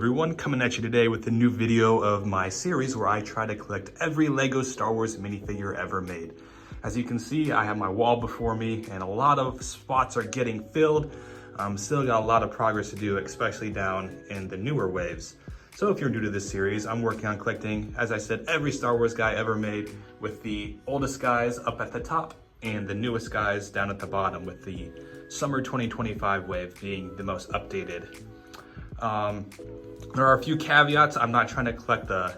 everyone, coming at you today with a new video of my series where I try to collect every Lego Star Wars minifigure ever made. As you can see, I have my wall before me and a lot of spots are getting filled. Still got a lot of progress to do, especially down in the newer waves. So if you're new to this series, I'm working on collecting, as I said, every Star Wars guy ever made, with the oldest guys up at the top and the newest guys down at the bottom, with the summer 2025 wave being the most updated. There are a few caveats. I'm not trying to collect the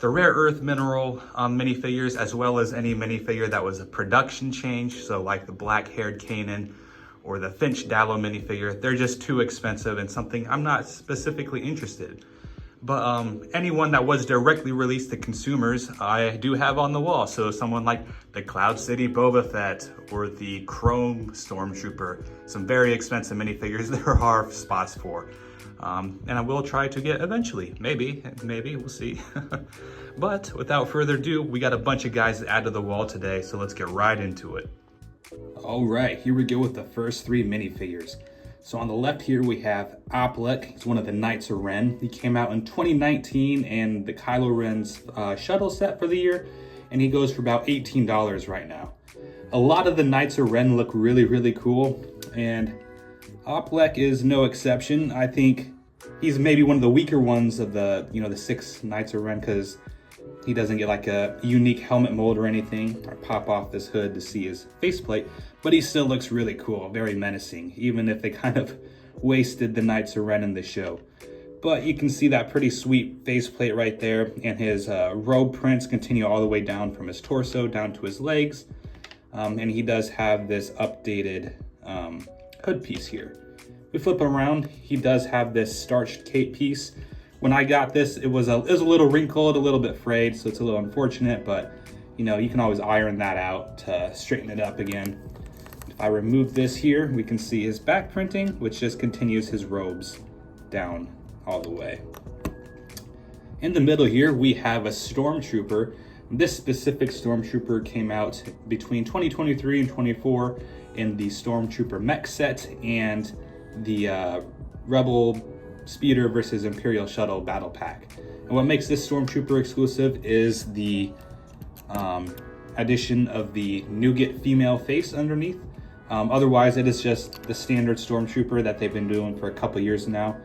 rare earth mineral minifigures, as well as any minifigure that was a production change. So like the black-haired Kanan or the Finch Dallo minifigure. They're just too expensive and something I'm not specifically interested. But anyone that was directly released to consumers, I do have on the wall. So someone like the Cloud City Boba Fett or the Chrome Stormtrooper, some very expensive minifigures there are spots for. And I will try to get eventually, maybe, we'll see. But without further ado, we got a bunch of guys to add to the wall today, so let's get right into it. All right, here we go with the first three minifigures. So on the left here, we have Oplek. He's one of the Knights of Ren. He came out in 2019 and the Kylo Ren's shuttle set for the year, and he goes for about $18 right now. A lot of the Knights of Ren look really, really cool, and Oplek is no exception. I think he's maybe one of the weaker ones of the, the 6 Knights of Ren, because he doesn't get like a unique helmet mold or anything, or pop off this hood to see his faceplate, but he still looks really cool, very menacing, even if they kind of wasted the Knights of Ren in the show. But you can see that pretty sweet faceplate right there, and his robe prints continue all the way down from his torso down to his legs, and he does have this updated hood piece here. We flip him around, he does have this starched cape piece. When I got this, it was a little wrinkled, a little bit frayed, so it's a little unfortunate, but you can always iron that out to straighten it up again. If I remove this here, we can see his back printing, which just continues his robes down all the way. In the middle here, we have a Stormtrooper. This specific Stormtrooper came out between 2023 and 24 in the Stormtrooper mech set and the Rebel Speeder versus Imperial Shuttle battle pack. And what makes this Stormtrooper exclusive is the addition of the nougat female face underneath. Otherwise, it is just the standard Stormtrooper that they've been doing for a couple years now.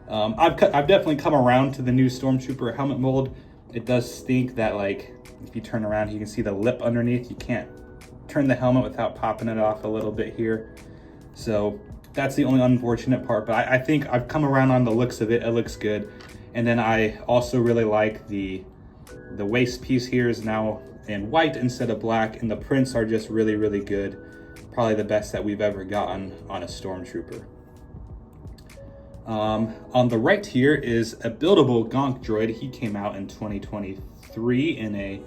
I've definitely come around to the new Stormtrooper helmet mold. It does stink that, like, if you turn around, you can see the lip underneath. You can't turn the helmet without popping it off a little bit here. So that's the only unfortunate part, but I think I've come around on the looks of it. It looks good. And then I also really like the waist piece here is now in white instead of black, and the prints are just really, really good. Probably the best that we've ever gotten on a Stormtrooper. On the right here is a buildable Gonk droid. He came out in 2023 in a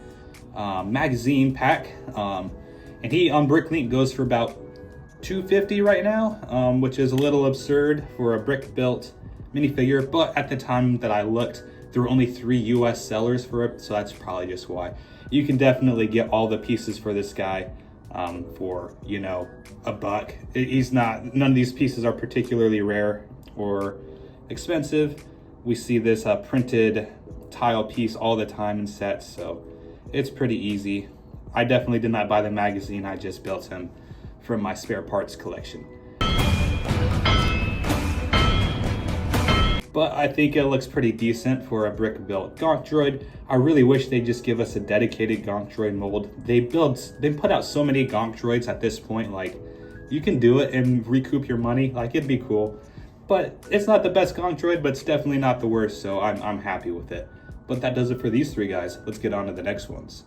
magazine pack, and he on Bricklink goes for about $250 right now, which is a little absurd for a brick built minifigure, but at the time that I looked, there were only 3 US sellers for it, so that's probably just why. You can definitely get all the pieces for this guy for $1. None of these pieces are particularly rare or expensive. We see this printed tile piece all the time in sets, so it's pretty easy. I definitely did not buy the magazine, I just built him from my spare parts collection. But I think it looks pretty decent for a brick built Gonk droid. I really wish they'd just give us a dedicated Gonk droid mold. They put out so many Gonk droids at this point, like, you can do it and recoup your money, like, it'd be cool. But it's not the best Gonk droid, but it's definitely not the worst, so I'm happy with it. But that does it for these 3 guys. Let's get on to the next ones.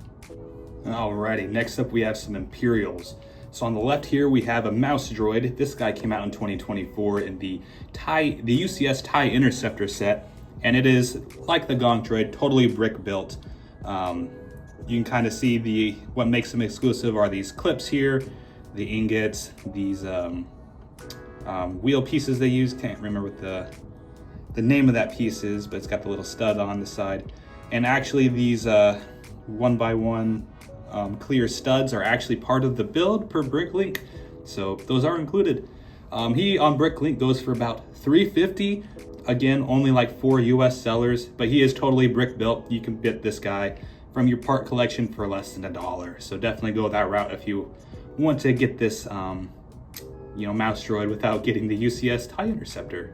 Alrighty, next up we have some Imperials. So on the left here, we have a mouse droid. This guy came out in 2024 in the UCS TIE Interceptor set, and it is like the Gonk droid, totally brick built. You can kind of see what makes them exclusive are these clips here, the ingots, these wheel pieces they use. Can't remember what the name of that piece is, but it's got the little stud on the side. And actually these 1x1 clear studs are actually part of the build per Bricklink, so those are included. He on Bricklink goes for about $350. Again, only like 4 US sellers, but he is totally brick built. You can get this guy from your part collection for less than $1. So definitely go that route if you want to get this, mouse droid without getting the UCS TIE Interceptor.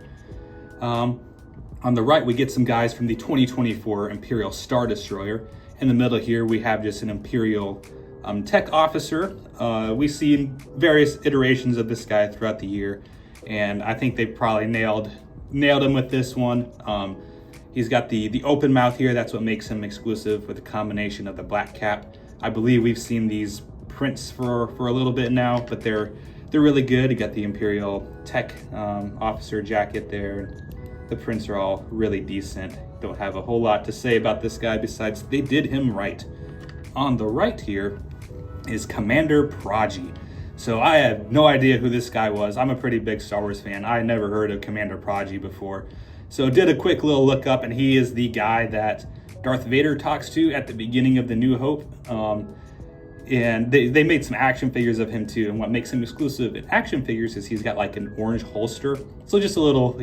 On the right, we get some guys from the 2024 Imperial Star Destroyer. In the middle here, we have just an Imperial tech officer. We've seen various iterations of this guy throughout the year, and I think they probably nailed him with this one. He's got the open mouth here. That's what makes him exclusive with the combination of the black cap. I believe we've seen these prints for a little bit now, but they're really good. You got the Imperial tech officer jacket there. The prints are all really decent. Don't have a whole lot to say about this guy besides they did him right. On the right here is Commander Prodigy. So I have no idea who this guy was. I'm a pretty big Star Wars fan. I never heard of Commander Prodigy before. So did a quick little look up, and he is the guy that Darth Vader talks to at the beginning of the New Hope. And they made some action figures of him too. And what makes him exclusive in action figures is he's got like an orange holster. So just a little,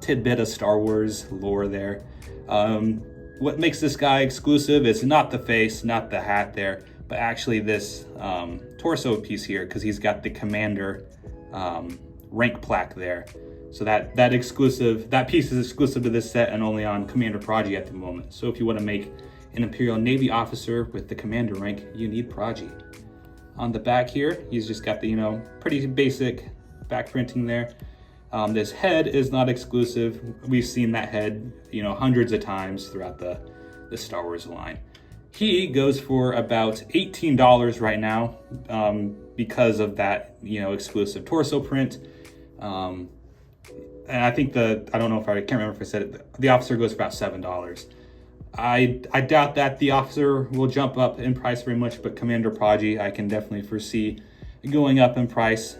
tidbit of Star Wars lore there. What makes this guy exclusive is not the face, not the hat there, but actually this torso piece here, because he's got the Commander rank plaque there. So that piece is exclusive to this set and only on Commander Prodigy at the moment. So if you want to make an Imperial Navy officer with the Commander rank, you need Prodigy. On the back here, he's just got the pretty basic back printing there. This head is not exclusive. We've seen that head, hundreds of times throughout the Star Wars line. He goes for about $18 right now because of that, exclusive torso print. And I think I can't remember if I said it, the officer goes for about $7. I doubt that the officer will jump up in price very much, but Commander Prodigy, I can definitely foresee going up in price.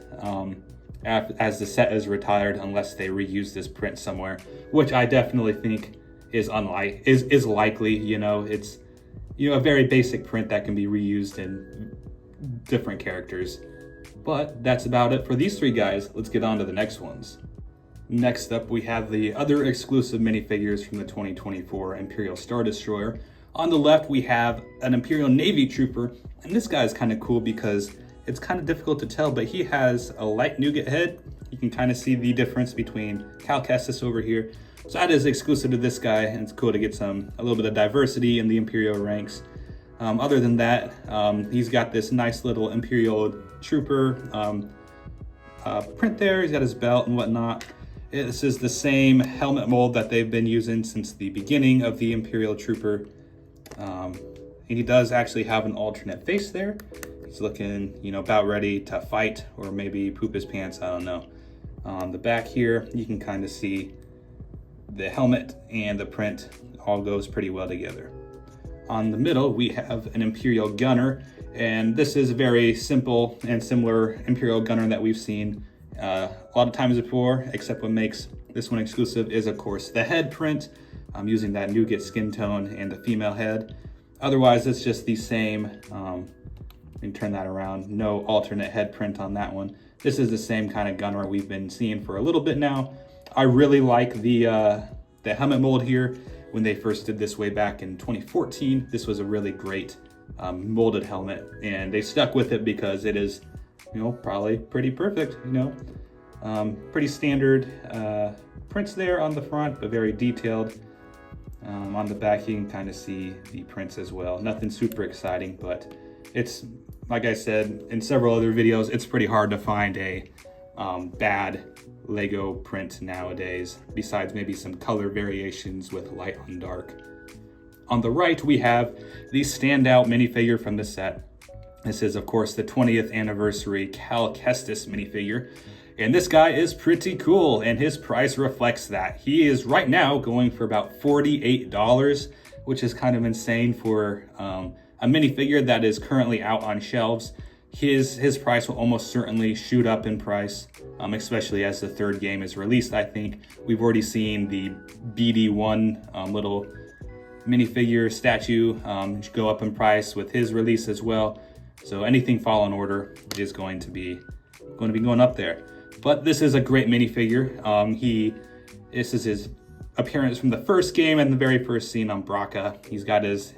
As the set is retired, unless they reuse this print somewhere, which I definitely think is likely. It's a very basic print that can be reused in different characters. But that's about it for these 3 guys. Let's get on to the next ones. Next up, we have the other exclusive minifigures from the 2024 Imperial Star Destroyer. On the left, we have an Imperial Navy Trooper, and this guy is kind of cool because it's kind of difficult to tell, but he has a light nougat head. You can kind of see the difference between Cal Kestis over here. So that is exclusive to this guy, and it's cool to get a little bit of diversity in the Imperial ranks. Other than that, he's got this nice little Imperial Trooper print there. He's got his belt and whatnot. This is the same helmet mold that they've been using since the beginning of the Imperial Trooper. And he does actually have an alternate face there. He's looking, about ready to fight or maybe poop his pants, I don't know. On the back here, you can kind of see the helmet and the print all goes pretty well together. On the middle, we have an Imperial Gunner, and this is a very simple and similar Imperial Gunner that we've seen a lot of times before, except what makes this one exclusive is, of course, the head print. I'm using that nougat skin tone and the female head. Otherwise, it's just the same. And turn that around. No alternate head print on that one. This is the same kind of gunner we've been seeing for a little bit now. I really like the helmet mold here. When they first did this way back in 2014, this was a really great molded helmet, and they stuck with it because it is, probably pretty perfect. Pretty standard prints there on the front, but very detailed. On the back, you can kind of see the prints as well. Nothing super exciting, but it's, like I said in several other videos, it's pretty hard to find a bad Lego print nowadays, besides maybe some color variations with light on dark. On the right, we have the standout minifigure from the set. This is, of course, the 20th anniversary Cal Kestis minifigure. And this guy is pretty cool, and his price reflects that. He is right now going for about $48, which is kind of insane for a minifigure that is currently out on shelves. His price will almost certainly shoot up in price, especially as the 3rd game is released. I think we've already seen the BD1 little minifigure statue go up in price with his release as well. So anything Fallen Order is going to be going up there. But this is a great minifigure. He This is his appearance from the first game and the very first scene on Braca. He's got his,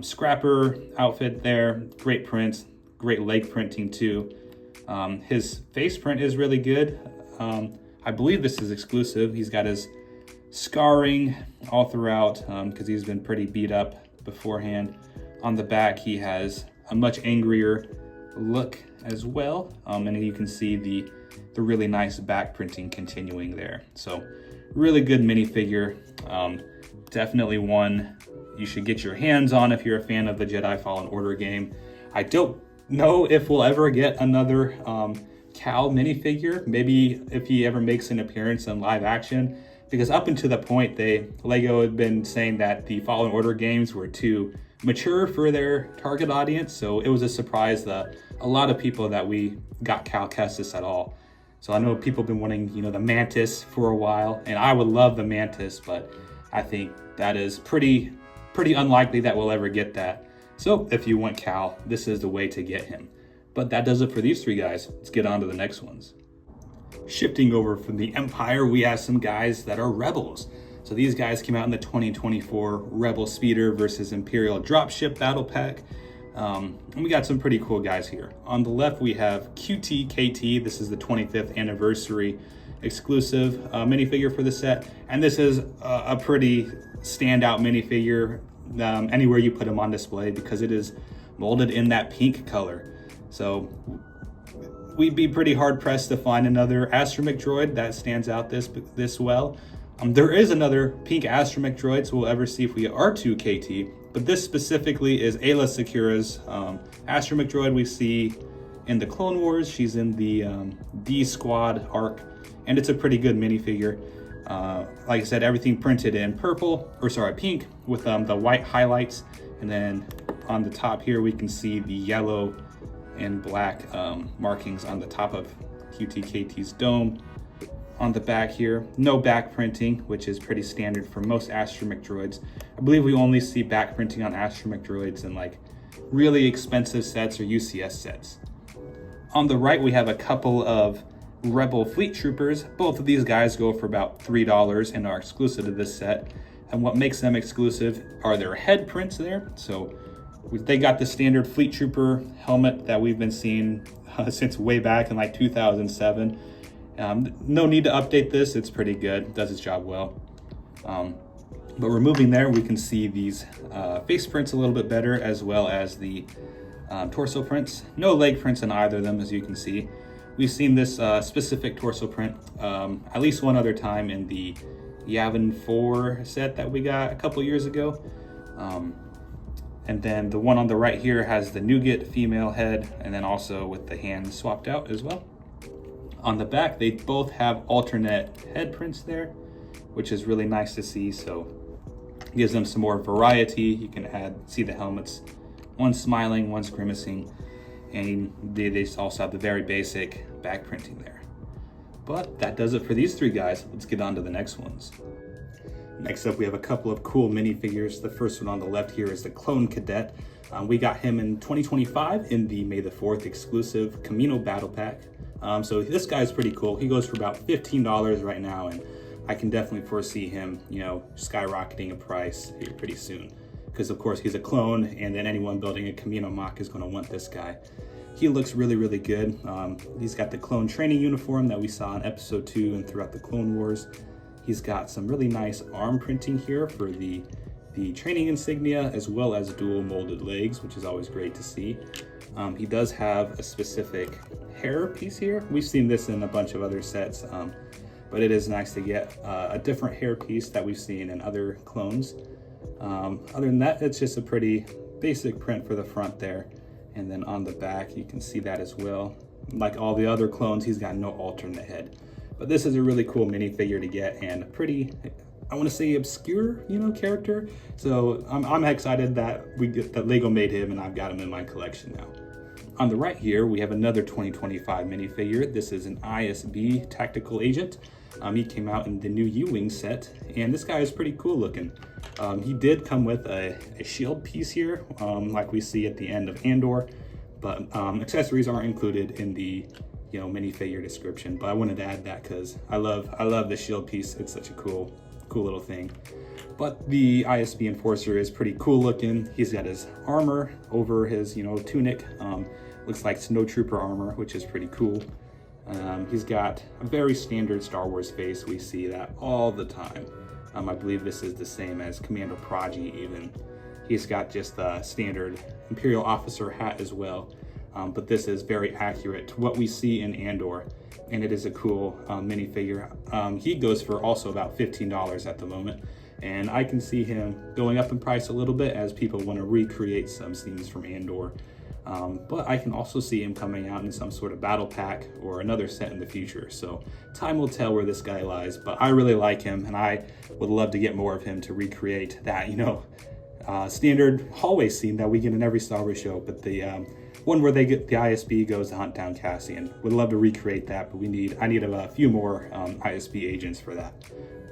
scrapper outfit there. Great prints, great leg printing too. His face print is really good. I believe this is exclusive. He's got his scarring all throughout because he's been pretty beat up beforehand. On the back, he has a much angrier look as well. And you can see the really nice back printing continuing there. So really good minifigure. Definitely one you should get your hands on if you're a fan of the Jedi Fallen Order game. I don't know if we'll ever get another Cal minifigure, maybe if he ever makes an appearance in live action, because up until the point Lego had been saying that the Fallen Order games were too mature for their target audience, so it was a surprise that a lot of people that we got Cal Kestis at all. So I know people have been wanting, the Mantis for a while, and I would love the Mantis, but I think that is pretty unlikely that we'll ever get that. So if you want Cal, this is the way to get him. But that does it for these three guys. Let's get on to the next ones. Shifting over from the Empire, we have some guys that are Rebels. So these guys came out in the 2024 Rebel Speeder versus Imperial Dropship Battle Pack. And we got some pretty cool guys here. On the left, we have QTKT. This is the 25th anniversary exclusive minifigure for the set. And this is a pretty standout minifigure anywhere you put him on display because it is molded in that pink color. So we'd be pretty hard pressed to find another astromech droid that stands out this well. There is another pink astromech droid, so we'll ever see if we get R2KT, but this specifically is Ayla Secura's astromech droid we see in the Clone Wars. She's in the D Squad arc, and it's a pretty good minifigure. Like I said, everything printed in pink with the white highlights, and then on the top here we can see the yellow and black markings on the top of QTKT's dome. On the back here, no back printing, which is pretty standard for most astromech droids. I believe we only see back printing on astromech droids in like really expensive sets or UCS sets. On the right, we have a couple of Rebel Fleet Troopers. Both of these guys go for about $3 and are exclusive to this set. And what makes them exclusive are their head prints there. So they got the standard Fleet Trooper helmet that we've been seeing since way back in like 2007. No need to update this, it's pretty good, does its job well. But removing there, we can see these face prints a little bit better, as well as the torso prints. No leg prints in either of them, as you can see. We've seen this specific torso print at least one other time in the Yavin 4 set that we got a couple years ago. And then the one on the right here has the nougat female head, and then also with the hands swapped out as well. On the back, they both have alternate head prints there, which is really nice to see. So it gives them some more variety. You can see the helmets. One's smiling, one's grimacing. And they also have the very basic back printing there. But that does it for these three guys. Let's get on to the next ones. Next up, we have a couple of cool minifigures. The first one on the left here is the Clone Cadet. We got him in 2025 in the May the 4th exclusive Camino Battle Pack. So this guy's pretty cool. He goes for about $15 right now, and I can definitely foresee him, skyrocketing a price here pretty soon. Because of course he's a clone, and then anyone building a Camino mock is going to want this guy. He looks really, really good. He's got the clone training uniform that we saw in episode 2 and throughout the Clone Wars. He's got some really nice arm printing here for the training insignia, as well as dual molded legs, which is always great to see. He does have a specific hair piece here. We've seen this in a bunch of other sets, but it is nice to get a different hair piece that we've seen in other clones. Other than that, it's just a pretty basic print for the front there. And then on the back, you can see that as well. Like all the other clones, he's got no alternate head. But this is a really cool minifigure to get, and a pretty, I want to say, obscure, character. So I'm excited that Lego made him, and I've got him in my collection now. On the right here, we have another 2025 minifigure. This is an ISB tactical agent. He came out in the new U-Wing set, and this guy is pretty cool looking. He did come with a shield piece here, like we see at the end of Andor, but accessories aren't included in the minifigure description, but I wanted to add that because I love the shield piece. It's such a cool little thing. But the ISB Enforcer is pretty cool looking. He's got his armor over his tunic. Looks like snow trooper armor, which is pretty cool. He's got a very standard Star Wars face. We see that all the time. I believe this is the same as Commander Prodigy even. He's got just the standard Imperial officer hat as well. But this is very accurate to what we see in Andor, and it is a cool minifigure. He goes for also about $15 at the moment, and I can see him going up in price a little bit as people want to recreate some scenes from Andor. But I can also see him coming out in some sort of battle pack or another set in the future. So time will tell where this guy lies, but I really like him, and I would love to get more of him to recreate that, standard hallway scene that we get in every Star Wars show. But the one where the ISB goes to hunt down Cassian. Would love to recreate that, but I need a few more ISB agents for that.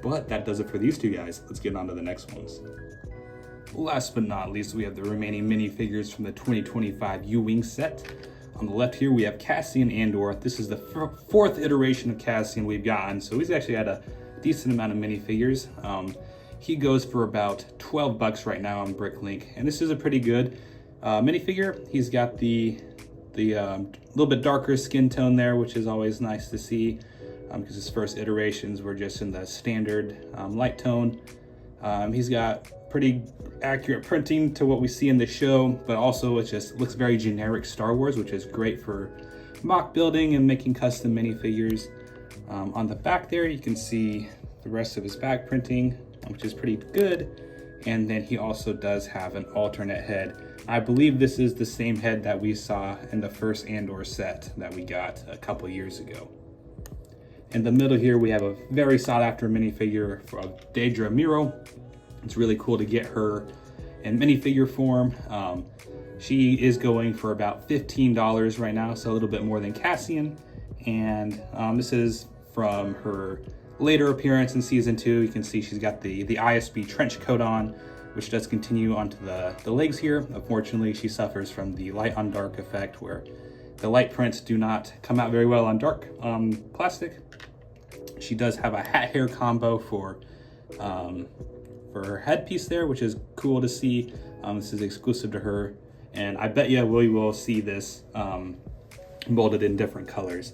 But that does it for these two guys. Let's get on to the next ones. Last but not least, we have the remaining minifigures from the 2025 U-Wing set. On the left here, we have Cassian Andor. This is the fourth iteration of Cassian we've gotten, so he's actually had a decent amount of minifigures. He goes for about $12 right now on Bricklink, and this is a pretty good minifigure. He's got the little bit darker skin tone there, which is always nice to see, because his first iterations were just in the standard light tone. He's got pretty accurate printing to what we see in the show, but also it just looks very generic Star Wars, which is great for mock building and making custom minifigures. On the back there, you can see the rest of his back printing, which is pretty good. And then he also does have an alternate head. I believe this is the same head that we saw in the first Andor set that we got a couple years ago. In the middle here, we have a very sought after minifigure of Daedra Miro. It's really cool to get her in minifigure form. She is going for about $15 right now, so a little bit more than Cassian. And this is from her later appearance in season 2. You can see she's got the ISB trench coat on, which does continue onto the legs here. Unfortunately, she suffers from the light on dark effect, where the light prints do not come out very well on dark plastic. She does have a hat hair combo for her headpiece there, which is cool to see. This is exclusive to her, and I bet you we will see this molded in different colors.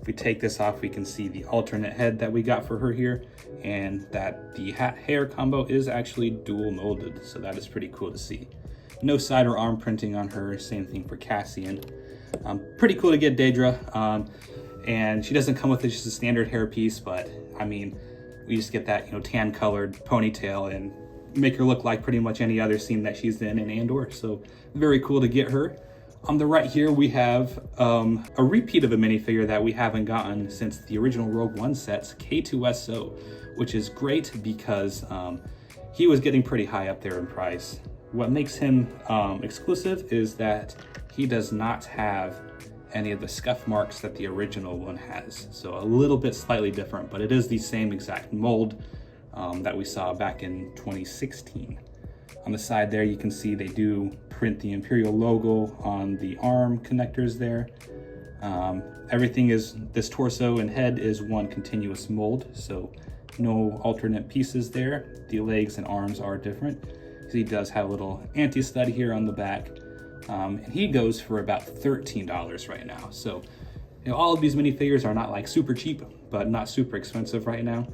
If we take this off, we can see the alternate head that we got for her here, and that the hat hair combo is actually dual molded, so that is pretty cool to see. No side or arm printing on her, same thing for Cassian. Pretty cool to get Daedra, and she doesn't come with just a standard hair piece, but I mean, we just get that tan colored ponytail and make her look like pretty much any other scene that she's in Andor, so very cool to get her. On the right here, we have a repeat of a minifigure that we haven't gotten since the original Rogue One sets, K2SO, which is great because he was getting pretty high up there in price. What makes him exclusive is that he does not have any of the scuff marks that the original one has. So a little bit slightly different, but it is the same exact mold that we saw back in 2016. On the side there, you can see they do print the Imperial logo on the arm connectors there. Everything is, this torso and head is one continuous mold, so no alternate pieces there. The legs and arms are different. He does have a little anti-stud here on the back. And he goes for about $13 right now. So all of these minifigures are not like super cheap, but not super expensive right now.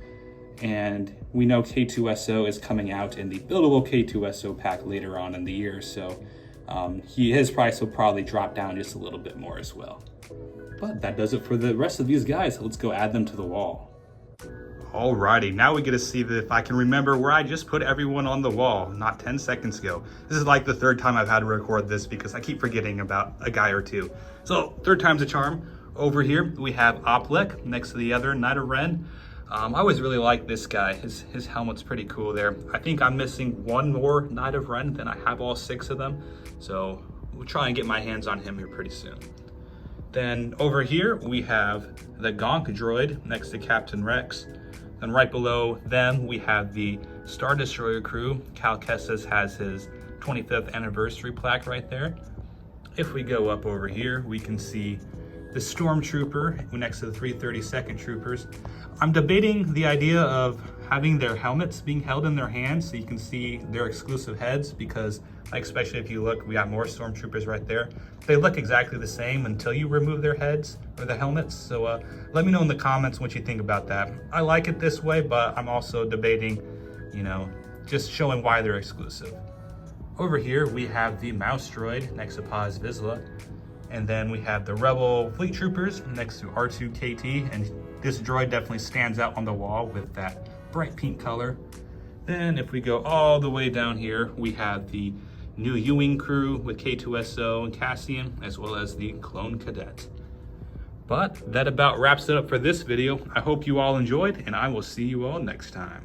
And we know K2SO is coming out in the buildable K2SO pack later on in the year, so his price will probably drop down just a little bit more as well. But that does it for the rest of these guys. Let's go add them to the wall. Alrighty, now we get to see if I can remember where I just put everyone on the wall, not 10 seconds ago. This is like the third time I've had to record this because I keep forgetting about a guy or two. So, third time's a charm. Over here, we have Oplek next to the other Knight of Ren. I always really like this guy. His helmet's pretty cool there. I think I'm missing one more Knight of Ren, then I have all 6 of them. So, we'll try and get my hands on him here pretty soon. Then over here, we have the Gonk droid next to Captain Rex. And right below them, we have the Star Destroyer crew. Cal Kestis has his 25th anniversary plaque right there. If we go up over here, we can see the Stormtrooper next to the 332nd Troopers. I'm debating the idea of having their helmets being held in their hands so you can see their exclusive heads, because like, especially if you look, we got more Stormtroopers right there. They look exactly the same until you remove their heads or the helmets. So let me know in the comments what you think about that. I like it this way, but I'm also debating, you know, just showing why they're exclusive. Over here, we have the Mouse Droid next to Paz Vizsla. And then we have the Rebel Fleet Troopers next to R2-KT. And this droid definitely stands out on the wall with that bright pink color. Then if we go all the way down here, we have the new U-Wing crew with K2SO and Cassian, as well as the Clone Cadet. But that about wraps it up for this video. I hope you all enjoyed, and I will see you all next time.